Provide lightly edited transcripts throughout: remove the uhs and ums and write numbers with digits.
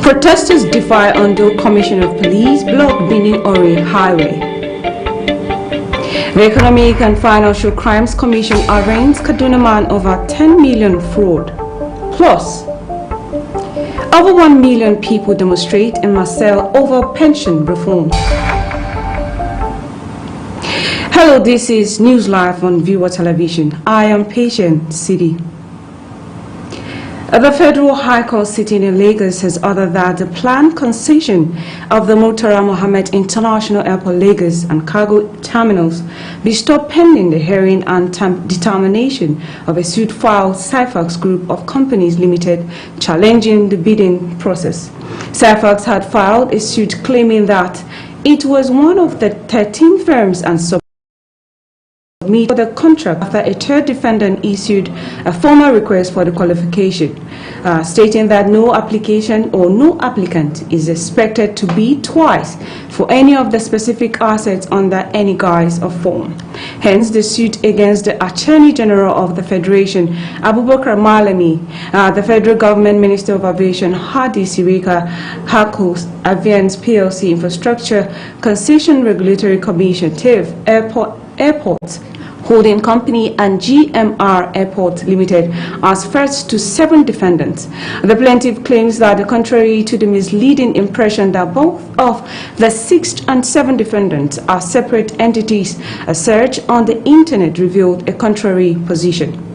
Protesters defy Ondo Commissioner of Police block Benin Ore Highway. The Economic and Financial Crimes Commission arraigns Kaduna man over 10 million fraud. Plus, over 1 million people demonstrate in Marseille over pension reform. Hello, this is News Live on Viewer Television. I am Patient City. The Federal High Court sitting in Lagos has ordered that the planned concession of the Murtala Mohammed International Airport Lagos and cargo terminals be stopped pending the hearing and determination of a suit filed Cyfax Group of Companies Limited challenging the bidding process. Cyfax had filed a suit claiming that it was one of the 13 firms and for the contract after a third defendant issued a formal request for the qualification, stating that no application or no applicant is expected to bid twice for any of the specific assets under any guise or form. Hence, the suit against the Attorney General of the Federation, Abubakar Malami, the Federal Government Minister of Aviation, Hadi Sirika, HACO's Aviance PLC Infrastructure Concession Regulatory Commission, TIV, Airports Holding Company and GMR Airport Limited as first to 7 defendants. The plaintiff claims that, contrary to the misleading impression that both of the 6 and 7 defendants are separate entities, a search on the internet revealed a contrary position.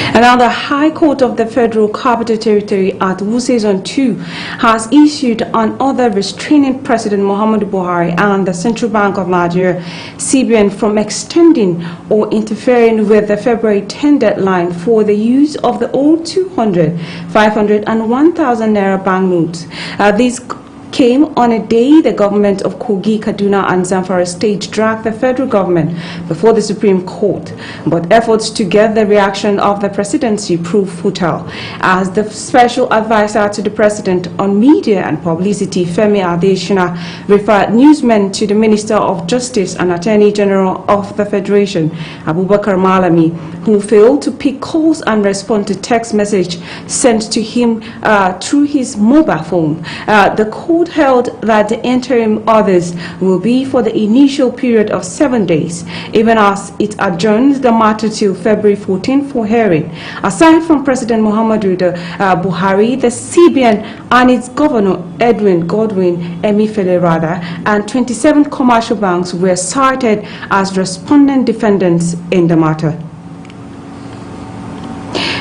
And now the High Court of the Federal Capital Territory at Wuse Zone 2 has issued an order restraining President Muhammadu Buhari and the Central Bank of Nigeria, CBN, from extending or interfering with the February 10 deadline for the use of the old 200, 500 and 1,000 naira banknotes. These came on a day the government of Kogi, Kaduna and Zamfara State dragged the federal government before the Supreme Court, but efforts to get the reaction of the presidency proved futile, as the special advisor to the president on media and publicity, Femi Adesina, referred newsmen to the Minister of Justice and Attorney General of the Federation, Abubakar Malami, who failed to pick calls and respond to text message sent to him through his mobile phone. The court held that the interim orders will be for the initial period of 7 days, even as it adjourns the matter till February 14 for hearing. Aside from President Muhammadu Buhari, the CBN and its governor Godwin Emefiele and 27 commercial banks were cited as respondent defendants in the matter.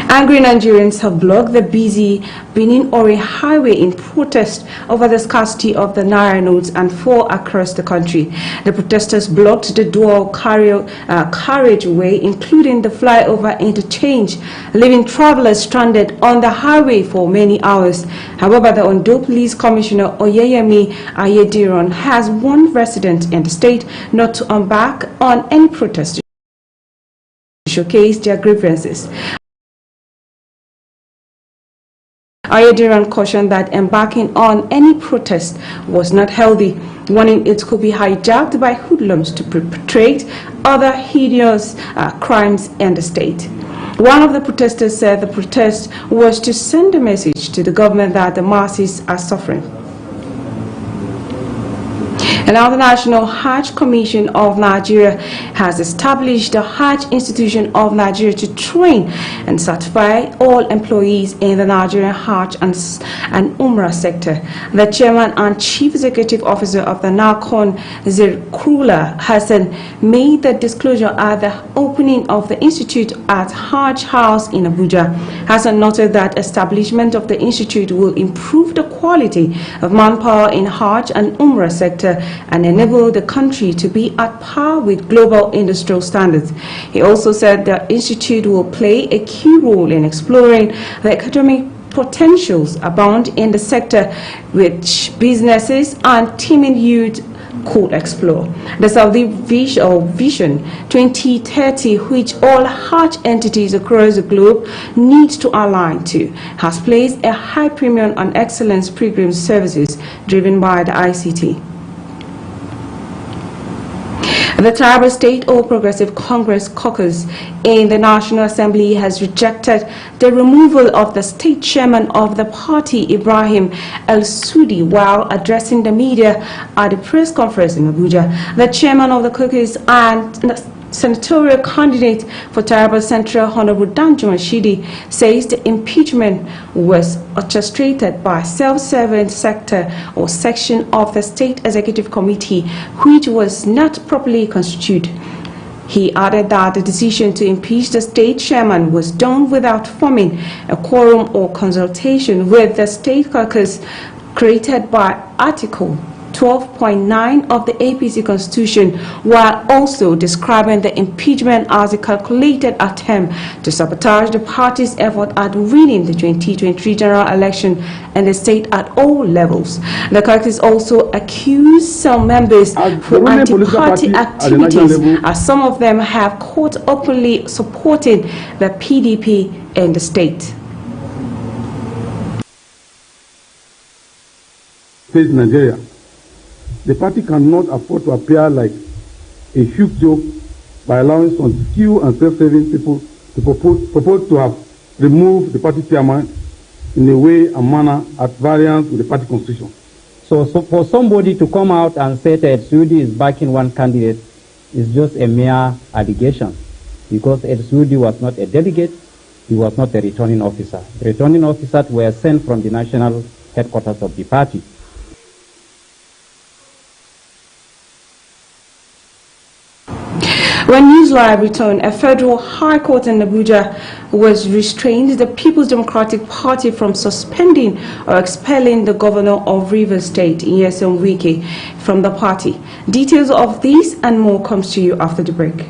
Angry Nigerians have blocked the busy Benin Ore Highway in protest over the scarcity of the Naira notes and fall across the country. The protesters blocked the dual carriageway, including the flyover interchange, leaving travelers stranded on the highway for many hours. However, the Ondo Police Commissioner Oyeyemi Ayediran has warned residents in the state not to embark on any protest to showcase their grievances. Ayediran cautioned that embarking on any protest was not healthy, warning it could be hijacked by hoodlums to perpetrate other hideous crimes in the state. One of the protesters said the protest was to send a message to the government that the masses are suffering. And now the National Hajj Commission of Nigeria has established the Hajj Institution of Nigeria to train and certify all employees in the Nigerian Hajj and Umrah sector. The chairman and chief executive officer of the NACON, Zirkrula Hassan, made the disclosure at the opening of the institute at Hajj House in Abuja. Hassan noted that establishment of the institute will improve the quality of manpower in Hajj and Umrah sector and enable the country to be at par with global industrial standards. He also said the institute will play a key role in exploring the economic potentials abound in the sector, which businesses and teeming youth could explore. The Saudi Vision 2030, which all Hajj entities across the globe need to align to, has placed a high premium on excellence pilgrim services driven by the ICT. The Taraba State All Progressive Congress caucus in the National Assembly has rejected the removal of the state chairman of the party, Ibrahim El-Sudi, while addressing the media at a press conference in Abuja. The chairman of the caucus and senatorial candidate for Taraba Central, Honorable Danjo Shidi, says the impeachment was orchestrated by self-serving sector or section of the State Executive Committee, which was not properly constituted. He added that the decision to impeach the state chairman was done without forming a quorum or consultation with the state caucus created by Article 12.9 of the APC Constitution, while also describing the impeachment as a calculated attempt to sabotage the party's effort at winning the 2023 general election in the state at all levels. The caucus also accused some members for anti-party activities, as some of them have caught openly supporting the PDP in the state. State Nigeria. The party cannot afford to appear like a huge joke by allowing some few and self-serving people to propose to have removed the party chairman in a way and manner at variance with the party constitution. So for somebody to come out and say that Sudi is backing one candidate is just a mere allegation, because Sudi was not a delegate, he was not a returning officer. The returning officers were sent from the national headquarters of the party. When News Live returned, a federal high court in Abuja was restrained the People's Democratic Party from suspending or expelling the governor of Rivers State, Nyesom Wike, from the party. Details of this and more comes to you after the break.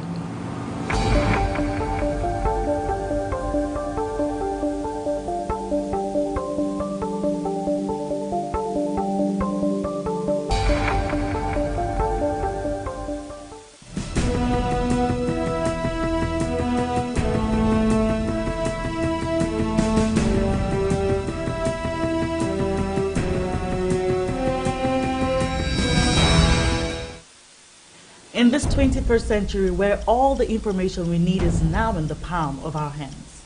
In this 21st century, where all the information we need is now in the palm of our hands.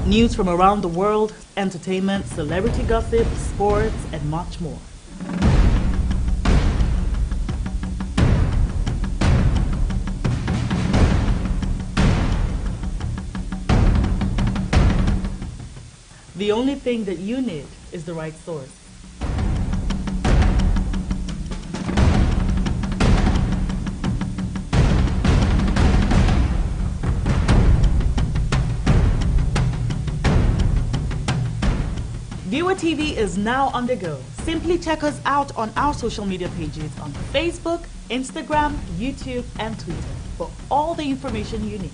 News from around the world, entertainment, celebrity gossip, sports, and much more. The only thing that you need is the right source. Viewer TV is now on the go. Simply check us out on our social media pages on Facebook, Instagram, YouTube, and Twitter for all the information you need.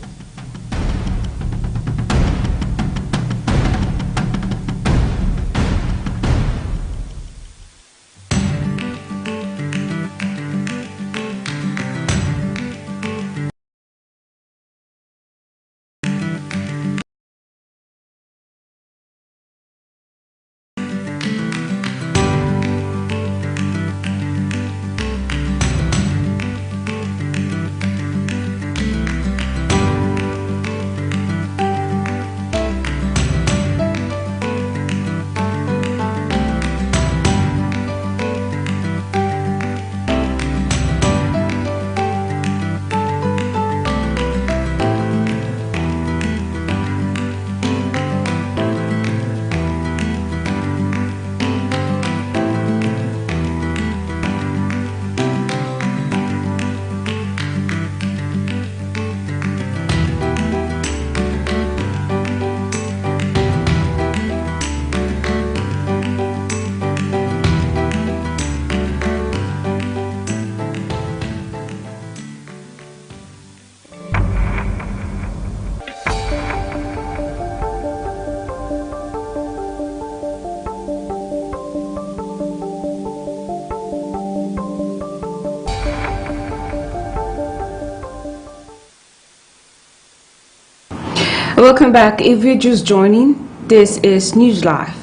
Welcome back. If you're just joining, this is News Live.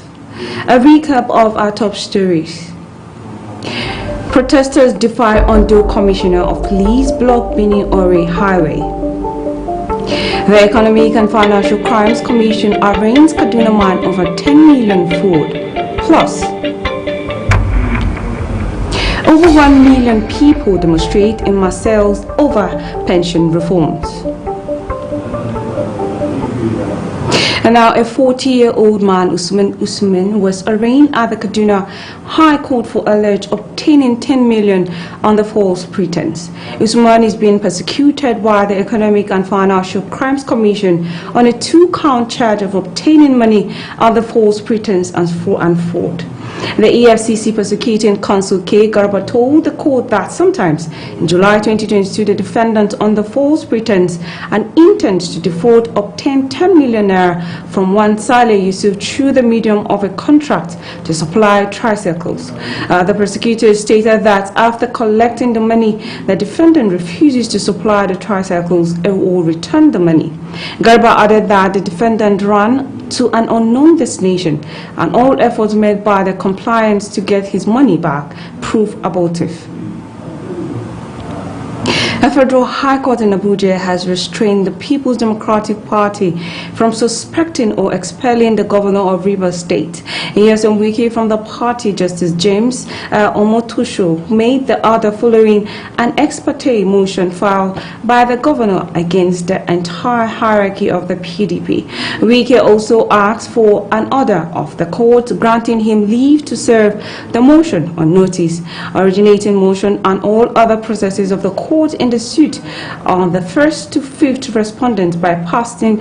A recap of our top stories. Protesters defy Ondo Commissioner of Police block Bini Ore Highway. The Economic and Financial Crimes Commission arraigns Kaduna man over 10 million fraud. Plus, over 1 million people demonstrate in Marseilles over pension reforms. And now a 40-year-old man, Usman, was arraigned at the Kaduna High Court for alleged obtaining 10 million on the false pretense. Usman is being persecuted by the Economic and Financial Crimes Commission on a 2-count charge of obtaining money on the false pretense and fraud. The EFCC prosecuting counsel K. Garba told the court that sometimes in July 2022, the defendant on the false pretense and intent to defraud obtained 10 million naira from one Saleh Yusuf through the medium of a contract to supply tricycles. The prosecutor stated that after collecting the money, the defendant refuses to supply the tricycles and will return the money. Garba added that the defendant ran to an unknown destination and all efforts made by the compliance to get his money back proved abortive. A federal high court in Abuja has restrained the People's Democratic Party from suspecting or expelling the governor of Rivers State. Nyesom Wike from the party, Justice James Omotosho, made the order following an ex parte motion filed by the governor against the entire hierarchy of the PDP. Wike also asked for an order of the court granting him leave to serve the motion on notice, originating motion and all other processes of the court in the suit on the first to fifth respondent by passing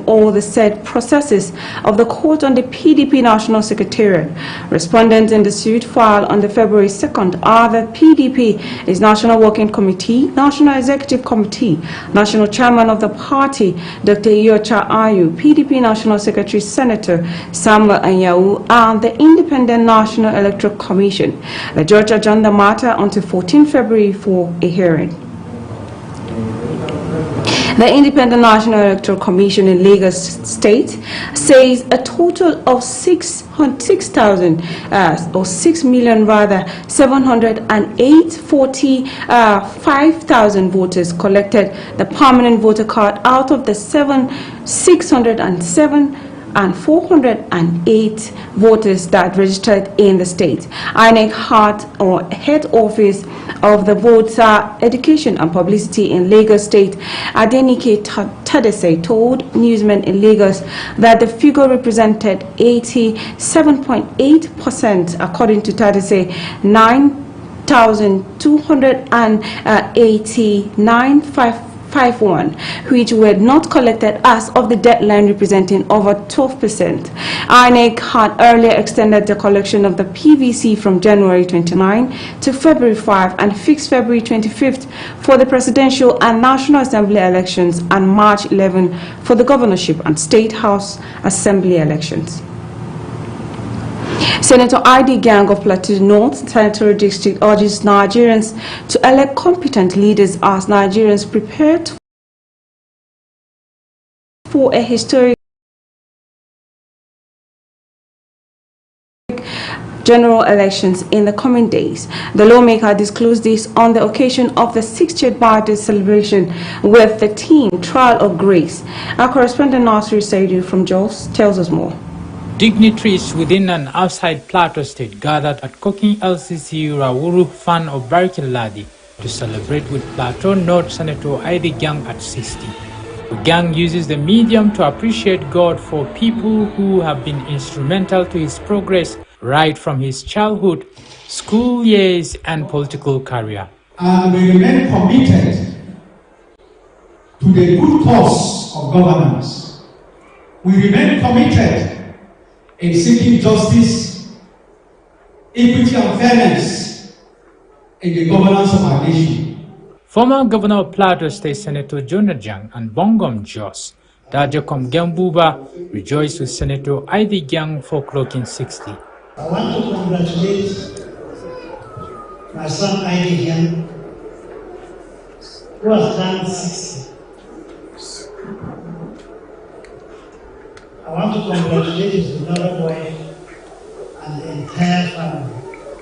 all the said processes of the court on the PDP National Secretariat. Respondents in the suit filed on the February 2nd are the PDP, its National Working Committee, National Executive Committee, National Chairman of the party, Dr. Yocha Ayu, PDP National Secretary Senator Samuel Anyawu, and the Independent National Electoral Commission. The judge adjourned the matter until 14 February for a hearing. The Independent National Electoral Commission in Lagos State says a total of 6,708,45,000 voters collected the permanent voter card out of the 607,408 voters that registered in the state. INEC head office of the Voter Education and Publicity in Lagos State, Adenike Tadese, told newsmen in Lagos that the figure represented 87.8%, according to Tadese, 9,289,551, which were not collected as of the deadline, representing over 12%. INEC had earlier extended the collection of the PVC from January 29 to February 5 and fixed February 25th for the presidential and National Assembly elections and March 11 for the governorship and State House Assembly elections. Senator ID Gang of Plateau North Senatorial District urges Nigerians to elect competent leaders as Nigerians prepare for a historic general elections in the coming days. The lawmaker disclosed this on the occasion of the 60th birthday celebration with the theme Trial of Grace. Our correspondent Nasir Saidu from Jos tells us more. Dignitaries within and outside Plateau State gathered at Kokin LCC Rawuru Fan of Barikin Ladi to celebrate with Plateau North Senator Ida Gang at 60. The gang uses the medium to appreciate God for people who have been instrumental to his progress right from his childhood, school years and political career. And we remain committed to the good cause of governance. We remain committed in seeking justice, equity and fairness in the governance of our nation. Former Governor of Plateau State Senator Jonah Jang and Bongom Jos, Dajakom Gambuba, rejoiced with Senator Ida Gang for clocking 60. I want to congratulate my son Ida Gang, who has turned 60. I want to congratulate his beloved wife and the entire family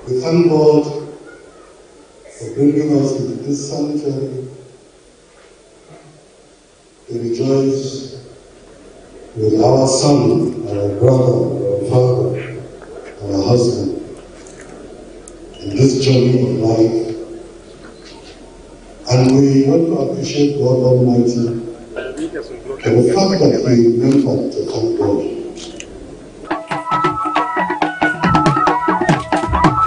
We thank God for bringing us into this sanctuary to rejoice with our son, our brother, our father, our husband in this journey of life. And we want to appreciate God Almighty for the fact that we remember to thank God.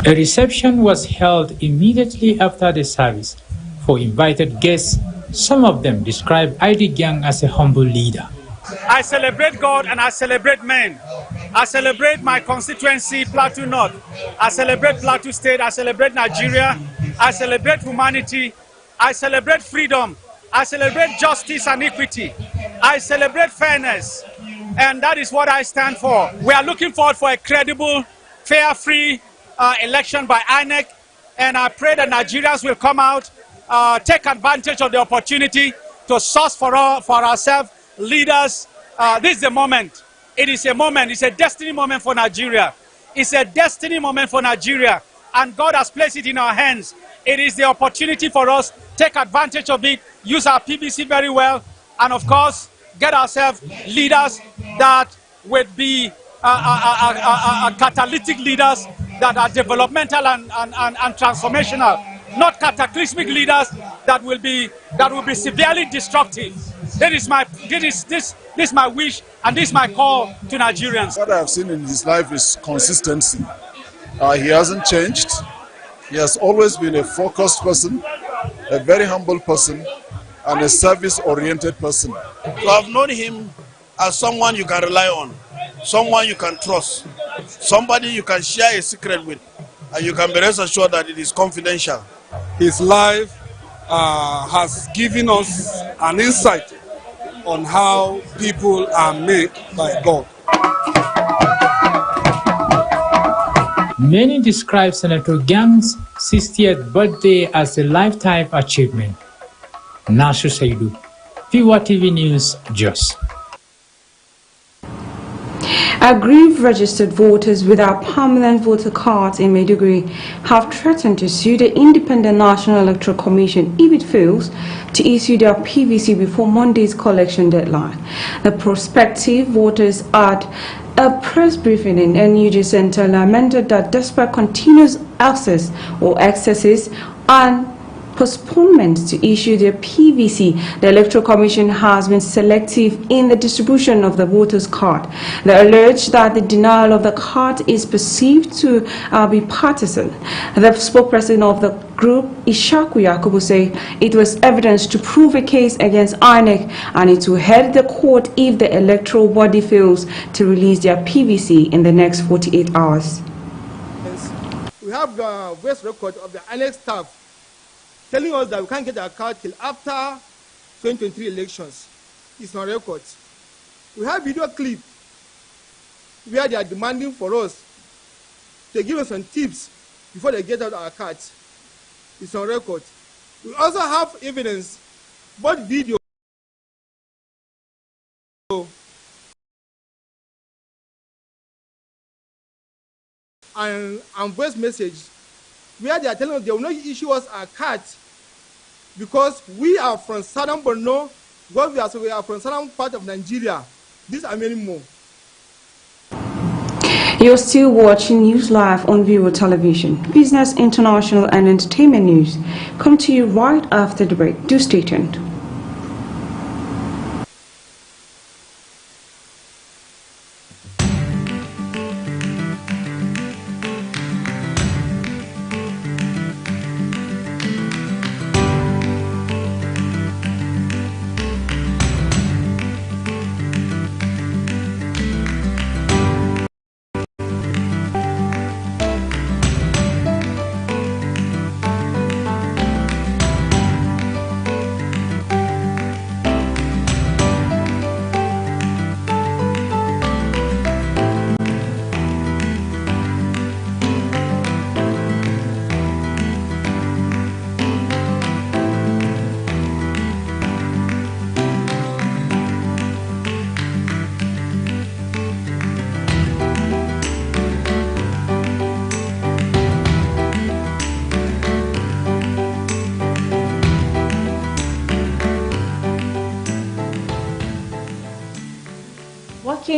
A reception was held immediately after the service for invited guests. Some of them described ID Gang as a humble leader. I celebrate God and I celebrate men. I celebrate my constituency, Plateau North. I celebrate Plateau State. I celebrate Nigeria. I celebrate humanity. I celebrate freedom. I celebrate justice and equity. I celebrate fairness. And that is what I stand for. We are looking forward for a credible, fair, free election by INEC. And I pray that Nigerians will come out, take advantage of the opportunity to source for ourselves leaders. This is the moment. It is a moment. It's a destiny moment for Nigeria. It's a destiny moment for Nigeria. And God has placed it in our hands. It is the opportunity for us to take advantage of it, use our PVC very well, and of course, get ourselves leaders that would be catalytic leaders that are developmental and transformational, not cataclysmic leaders that will be severely destructive. This is my wish and this is my call to Nigerians. What I have seen in his life is consistency. He hasn't changed. He has always been a focused person, a very humble person, and a service-oriented person. To have known him as someone you can rely on, someone you can trust, somebody you can share a secret with, and you can be rest assured that it is confidential. His life has given us an insight on how people are made by God. Many describe Senator Gang's 60th birthday as a lifetime achievement. Nasir Saidu, Viwa TV News, Jos. Aggrieved registered voters without permanent voter cards in Maiduguri have threatened to sue the Independent National Electoral Commission if it fails to issue their PVC before Monday's collection deadline. The prospective voters at a press briefing in NUG Center lamented that despite continuous access or excesses and postponement to issue their PVC, the Electoral Commission has been selective in the distribution of the voters' card. They allege that the denial of the card is perceived to be partisan. The spokesperson of the group, Ishaku Yakubu, said it was evidence to prove a case against INEC and it will head the court if the electoral body fails to release their PVC in the next 48 hours. We have the voice record of the INEC staff telling us that we can't get our card till after 2023 elections. It's on record. We have video clip where they are demanding for us to give us some tips before they get out our cards. It's on record. We also have evidence, both video and voice message, where they are telling us they will not issue us our cards because we are from southern Borno, because we are from southern part of Nigeria. These are many more. You're still watching News Live on Vivo Television. Business, international and entertainment news come to you right after the break. Do stay tuned.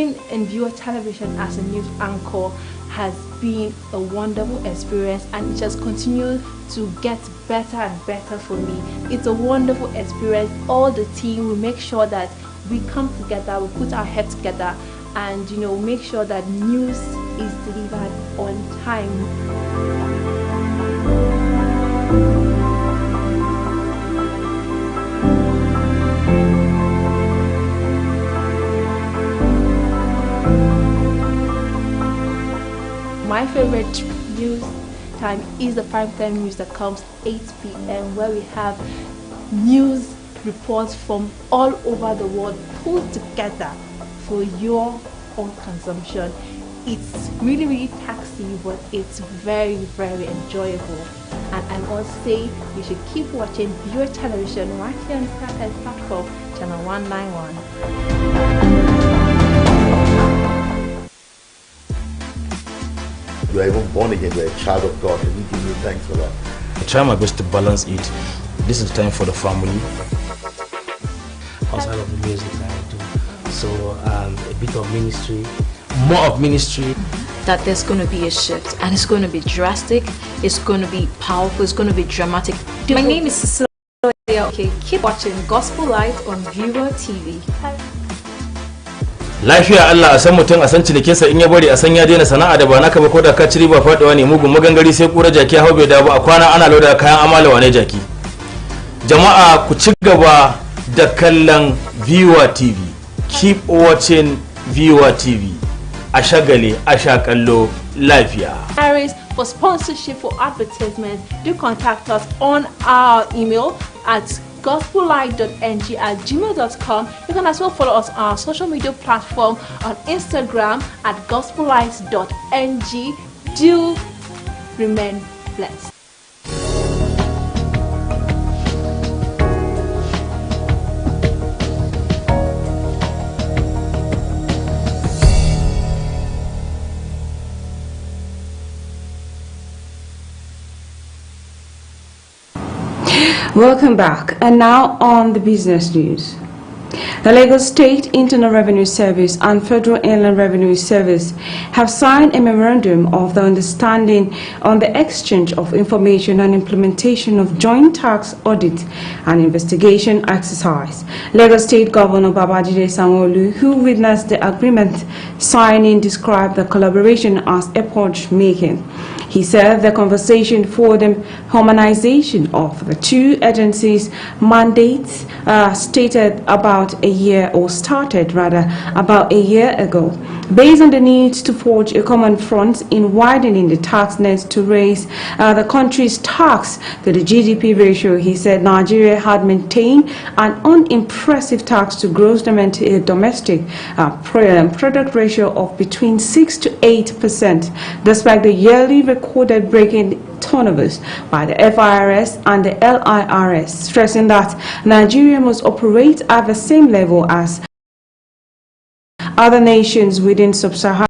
Working in viewer television as a news anchor has been a wonderful experience, and it just continues to get better and better for me. It's a wonderful experience. All the team, we make sure that we come together, we put our heads together, and make sure that news is delivered on time. My favorite news time is the primetime news that comes 8 p.m. where we have news reports from all over the world pulled together for your own consumption. It's really, really taxing, but it's very, very enjoyable. And I must say, you should keep watching viewer television right here on Startimes platform, channel 191. You are even born again, you are a child of God, and we give you thanks for that. I try my best to balance it. This is time for the family. Outside of the music that I do. So a bit of ministry, more of ministry. That there's going to be a shift, and it's going to be drastic, it's going to be powerful, it's going to be dramatic. My name is Cecilia. Okay, keep watching Gospel Light on Viewer TV. Lafiya Allah a san mutum a san cinikinsa in ya bari a san ya daina sana'a da ba naka ba ko da ka ci riba faduwa ne mugun magangari sai kura jaki hau bai dawo a kwana ana lauda kayan amalawa ne jaki. Jama'a ku ci gaba da kallon Viewer TV. Keep watching Viewer TV. A shagale a sha kallo lafiya. For sponsorship, for advertisement, do contact us on our email at gospellight.ng@gmail.com. You can as well follow us on our social media platform on Instagram at gospellight.ng. Do remain blessed. Welcome back, and now on the business news. The Lagos State Internal Revenue Service and Federal Inland Revenue Service have signed a memorandum of the understanding on the exchange of information and implementation of joint tax audit and investigation exercise. Lagos State Governor Babajide Sanwo-Olu, who witnessed the agreement signing, described the collaboration as epoch-making. He said the conversation for the harmonization of the two agencies' mandates started about a year ago, based on the need to forge a common front in widening the tax net to raise the country's tax to the GDP ratio. He said Nigeria had maintained an unimpressive tax to gross domestic product ratio of between 6 to 8%, despite the yearly recorded breaking turnovers by the FIRS and the LIRS, stressing that Nigeria must operate at the same level as other nations within sub-Saharan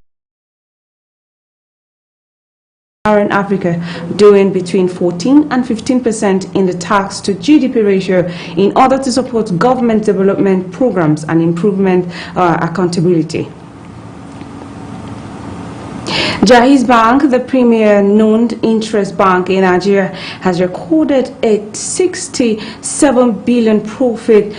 Africa, doing between 14 and 15% in the tax to GDP ratio in order to support government development programs and improvement accountability. Jaiz Bank, the premier non-interest bank in Nigeria, has recorded a 67 billion profit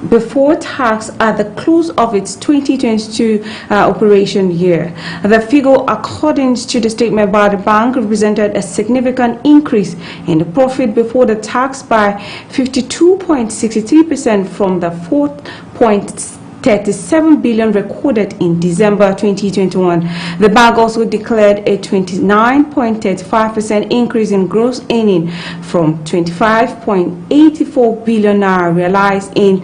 before tax at the close of its 2022 operation year. The figure, according to the statement by the bank, represented a significant increase in the profit before the tax by 52.63% from the 4.37 billion recorded in December 2021. The bank also declared a 29.35% increase in gross earning from 25.84 billion naira realized in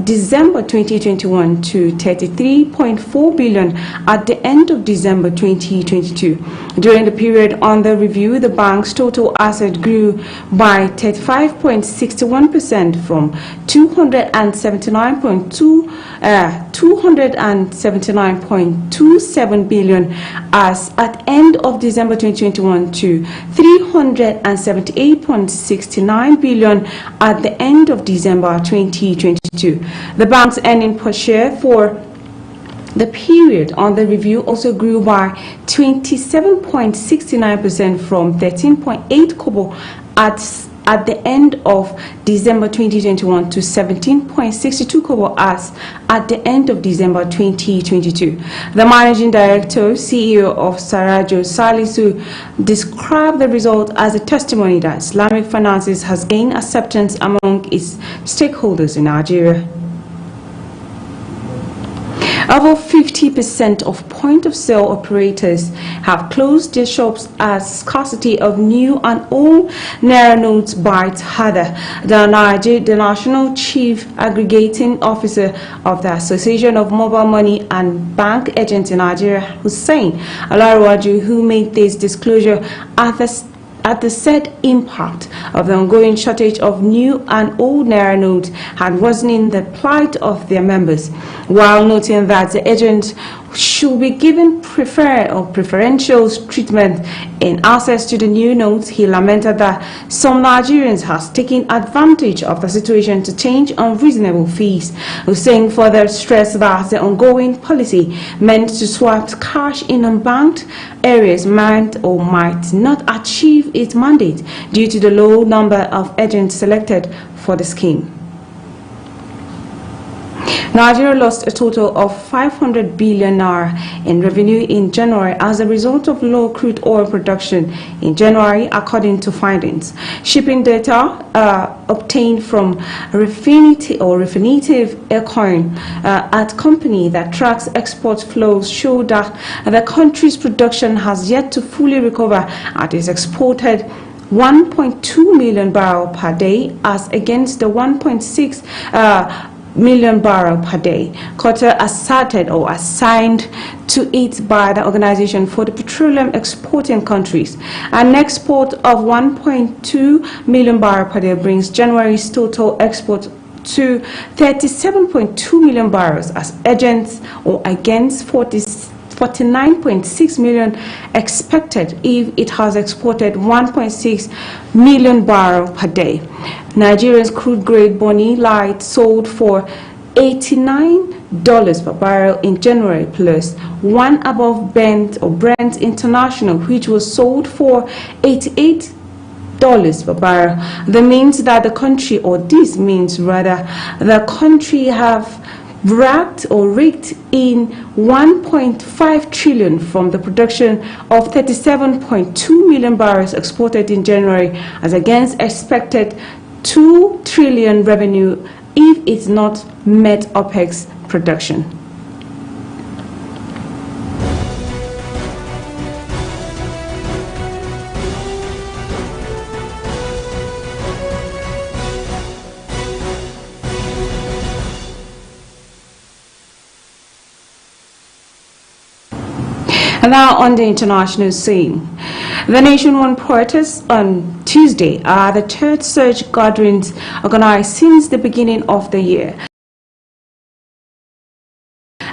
December 2021 to 33.4 billion at the end of December 2022. During the period under review, the bank's total asset grew by 35.61% from 279.27 billion as at end of December 2021 to 378.69 billion at the end of December 2022. The bank's earning per share for The period under review also grew by 27.69% from 13.8 kobo at the end of December 2021 to 17.62 kobo as at the end of December 2022. The managing director, CEO of Sarajo, Salisu, described the result as a testimony that Islamic finances has gained acceptance among its stakeholders in Nigeria. Over 50% of point-of-sale operators have closed their shops as scarcity of new and old Naira notes bites harder. The National Chief Aggregating Officer of the Association of Mobile Money and Bank Agents in Nigeria, Hussein Alarawaju, who made this disclosure at the said impact of the ongoing shortage of new and old Naira notes had worsened the plight of their members, while noting that the agents should be given preferential treatment in access to the new notes. He lamented that some Nigerians has taken advantage of the situation to change unreasonable fees, saying further stress that the ongoing policy meant to swap cash in unbanked areas might or might not achieve its mandate due to the low number of agents selected for the scheme. Nigeria lost a total of 500 billion naira in revenue in January as a result of low crude oil production in January, according to findings. Shipping data obtained from Refinitiv Aircoin, at company that tracks export flows, show that the country's production has yet to fully recover at its exported 1.2 million barrels per day as against the 1.6 million barrels per day quota asserted or assigned to it by the Organization for the Petroleum Exporting Countries. An export of 1.2 million barrels per day brings January's total export to 37.2 million barrels as against 49.6 million expected if it has exported 1.6 million barrels per day. Nigeria's crude grade Bonny Light sold for $89 per barrel in January, plus one above Brent International, which was sold for $88 per barrel. This means that the country have raked in 1.5 trillion from the production of 37.2 million barrels exported in January, as against expected 2 trillion revenue if it's not met OPEX production. And now on the international scene, the nation won protests on Tuesday are the third such gatherings organized since the beginning of the year.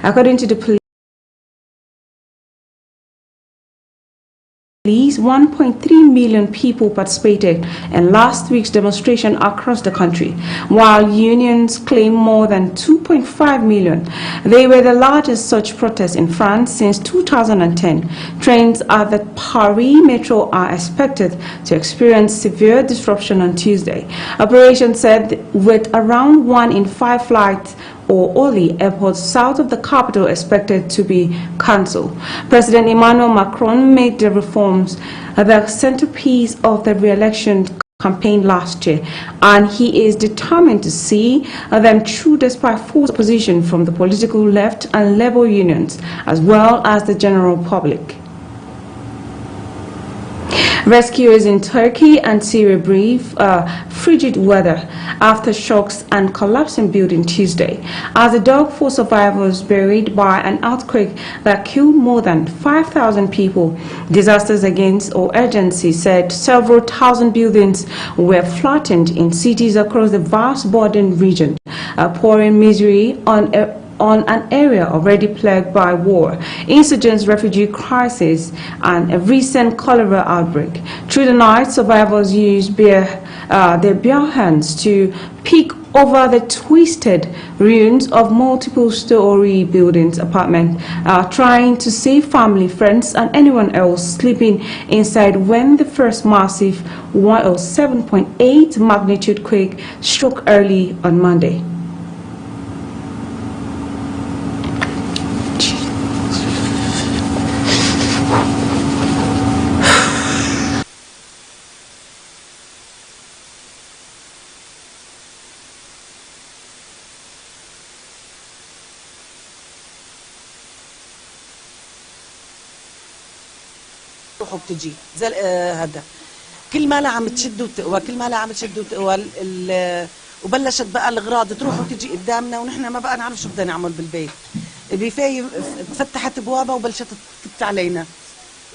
According to the police, 1.3 million people participated in last week's demonstration across the country, while unions claim more than 2.5 million. They were the largest such protests in France since 2010. Trains at the Paris Metro are expected to experience severe disruption on Tuesday. Operations said with around 1 in 5 flights or only airports south of the capital expected to be cancelled. President Emmanuel Macron made the reforms the centerpiece of the re-election campaign last year, and he is determined to see them through despite full opposition from the political left and labor unions, as well as the general public. Rescuers in Turkey and Syria brave frigid weather after shocks and collapsing building Tuesday, as the dug for survivors buried by an earthquake that killed more than 5,000 people. Disasters Against All Agency said several thousand buildings were flattened in cities across the vast Borden region, pouring misery on an area already plagued by war, insurgents, refugee crisis, and a recent cholera outbreak. Through the night, survivors used their bare hands to pick over the twisted ruins of multiple-story buildings apartment, trying to save family, friends, and anyone else sleeping inside when the first massive 7.8 magnitude quake struck early on Monday. وبتجي زي هذا كل ما لها عم تشد وتقوى، كل ما لها عم تشد وتقوى، وبلشت بقى الاغراض تروح وتجي قدامنا، ونحن ما بقى نعرف شو بدنا نعمل بالبيت. بفاي فتحت ابوابها وبلشت تكت علينا،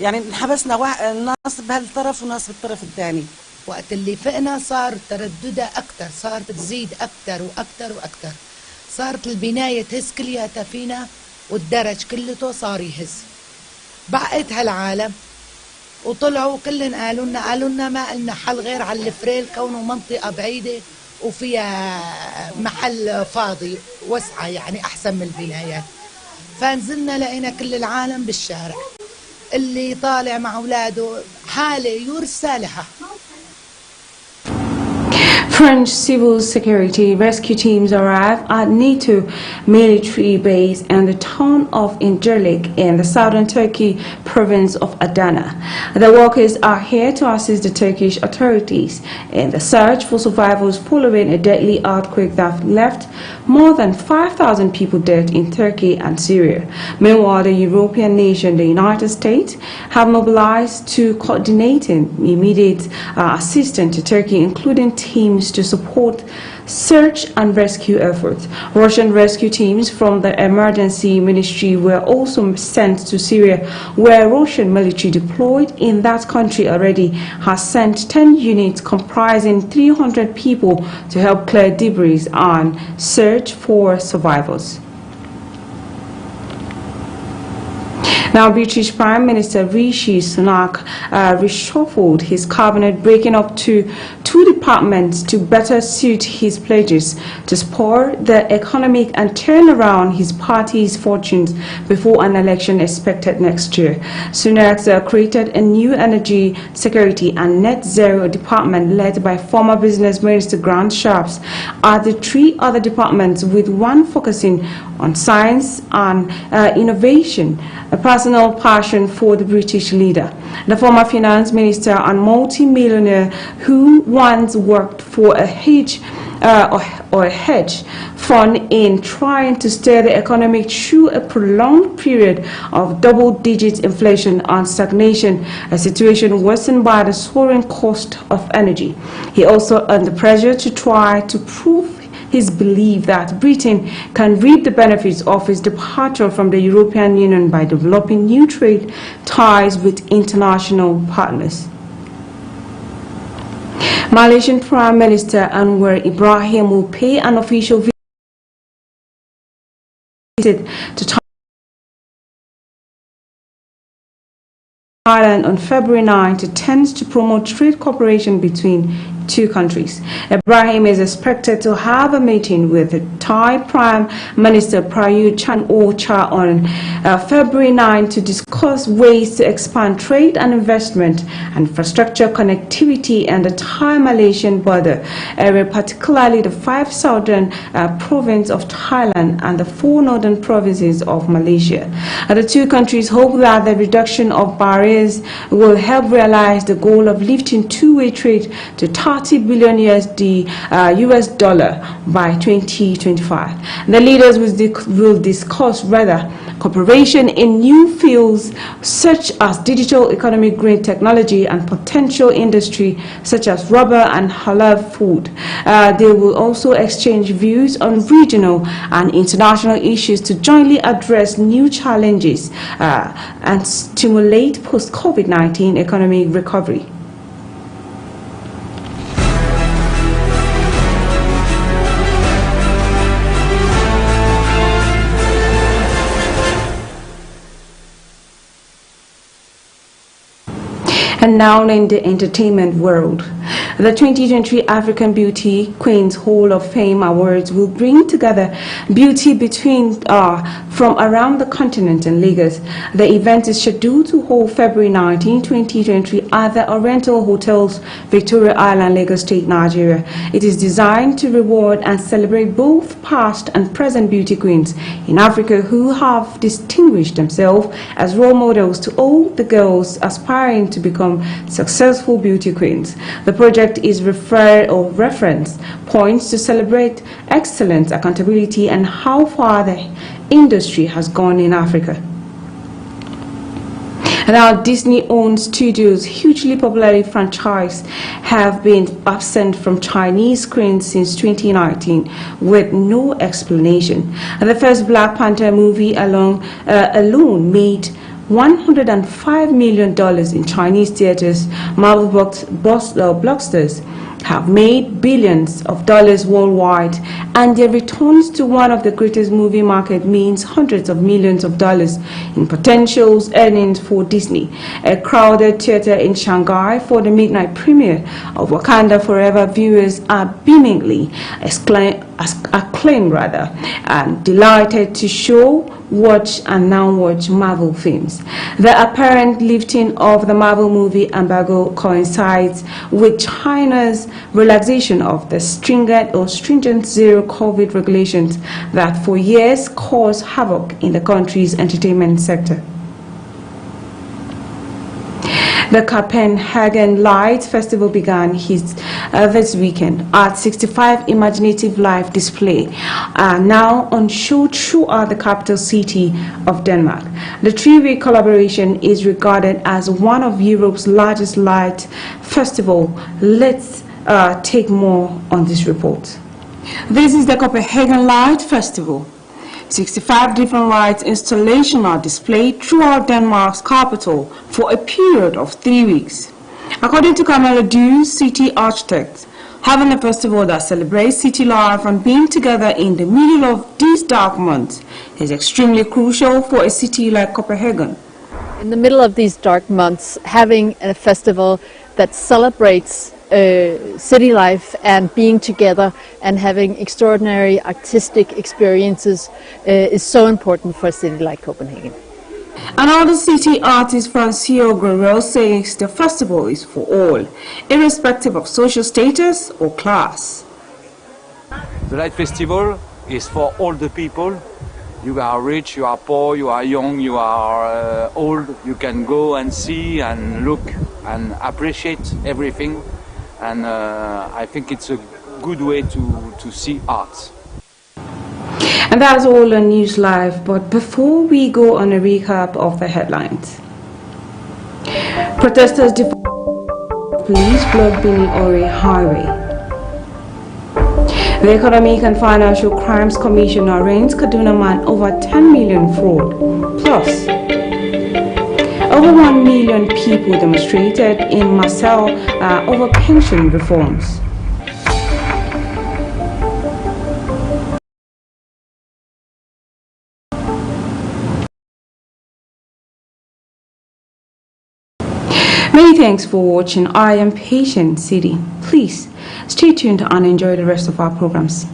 يعني انحبسنا ناس بهالطرف وناس بالطرف الثاني. وقت اللي فقنا صار ترددها اكثر، صارت تزيد اكثر واكثر واكثر، صارت البنايه تهز كلياتها فينا، والدرج كلته صار يهز. بعقت هالعالم وطلعوا كلن قالوا لنا ما لنا حل غير على الفريل، كونه منطقه بعيده وفيها محل فاضي وسعه، يعني احسن من البنايات. فنزلنا لقينا كل العالم بالشارع، اللي طالع مع اولاده حاله يرثى لها. French civil security rescue teams arrived at NATO military base in the town of Incirlik in the southern Turkey province of Adana. The workers are here to assist the Turkish authorities in the search for survivors following a deadly earthquake that left more than 5,000 people dead in Turkey and Syria. Meanwhile, the European nation, the United States, have mobilized to coordinate immediate assistance to Turkey, including teams to support search and rescue efforts. Russian rescue teams from the emergency ministry were also sent to Syria, where Russian military deployed in that country already has sent 10 units comprising 300 people to help clear debris and search for survivors. Now, British Prime Minister Rishi Sunak reshuffled his cabinet, breaking up to two departments to better suit his pledges to spur the economic and turn around his party's fortunes before an election expected next year. Sunak created a new energy, security and net zero department led by former business minister Grant Shapps, are the three other departments, with one focusing on science and innovation, a personal passion for the British leader. The former finance minister and multi-millionaire, who once worked for a hedge fund in trying to steer the economy through a prolonged period of double-digit inflation and stagnation, a situation worsened by the soaring cost of energy. He also under pressure to try to prove his belief that Britain can reap the benefits of its departure from the European Union by developing new trade ties with international partners. Malaysian Prime Minister Anwar Ibrahim will pay an official visit to Thailand on February 9 to 10 to promote trade cooperation between two countries. Ibrahim is expected to have a meeting with the Thai Prime Minister Prayut Chan-o-cha on February 9 to discuss ways to expand trade and investment, infrastructure connectivity, and the Thai-Malaysian border area, particularly the 5 southern provinces of Thailand and the 4 northern provinces of Malaysia. The two countries hope that the reduction of barriers will help realize the goal of lifting two-way trade to 30 billion US dollar by 2025. The leaders will discuss cooperation in new fields such as digital economy, green technology, and potential industry such as rubber and halal food. They will also exchange views on regional and international issues to jointly address new challenges and stimulate post-COVID-19 economic recovery. And now in the entertainment world, the 2023 African Beauty Queens Hall of Fame Awards will bring together beauty from around the continent in Lagos. The event is scheduled to hold February 19, 2023 at the Oriental Hotels, Victoria Island, Lagos State, Nigeria. It is designed to reward and celebrate both past and present beauty queens in Africa who have distinguished themselves as role models to all the girls aspiring to become successful beauty queens. The project is reference points to celebrate excellence, accountability, and how far the industry has gone in Africa. Now, Disney-owned studios, hugely popular franchise, have been absent from Chinese screens since 2019 with no explanation. The first Black Panther movie alone made $105 million in Chinese theaters. Marvel blockbusters have made billions of dollars worldwide, and their returns to one of the greatest movie market means hundreds of millions of dollars in potential earnings for Disney. A crowded theater in Shanghai for the midnight premiere of Wakanda Forever, viewers are beamingly acclaimed and delighted to watch Marvel films. The apparent lifting of the Marvel movie embargo coincides with China's relaxation of the stringent zero COVID regulations that for years caused havoc in the country's entertainment sector. The Copenhagen Light Festival began this weekend at 65 imaginative live display now on show throughout the capital city of Denmark. The three-week collaboration is regarded as one of Europe's largest light festival. Let's take more on this report. This is the Copenhagen Light Festival. 65 different light installations are displayed throughout Denmark's capital for a period of 3 weeks. According to Camilla Du, city architect, having a festival that celebrates city life and being together in the middle of these dark months is extremely crucial for a city like Copenhagen. In the middle of these dark months, having a festival that celebrates city life and being together and having extraordinary artistic experiences is so important for a city like Copenhagen. Another city artist, Francio Guerrero, says the festival is for all, irrespective of social status or class. The Light Festival is for all the people. You are rich, you are poor, you are young, you are old. You can go and see and look and appreciate everything. And I think it's a good way to see art. And that's all on News Live. But before we go on a recap of the headlines, protesters defy police block Bini Ore Highway. The Economic and Financial Crimes Commission arraigns Kaduna man over 10 million fraud. Plus, over 1 million people demonstrated in Marseille over pension reforms. Many thanks for watching. I am Patient City. Please stay tuned and enjoy the rest of our programs.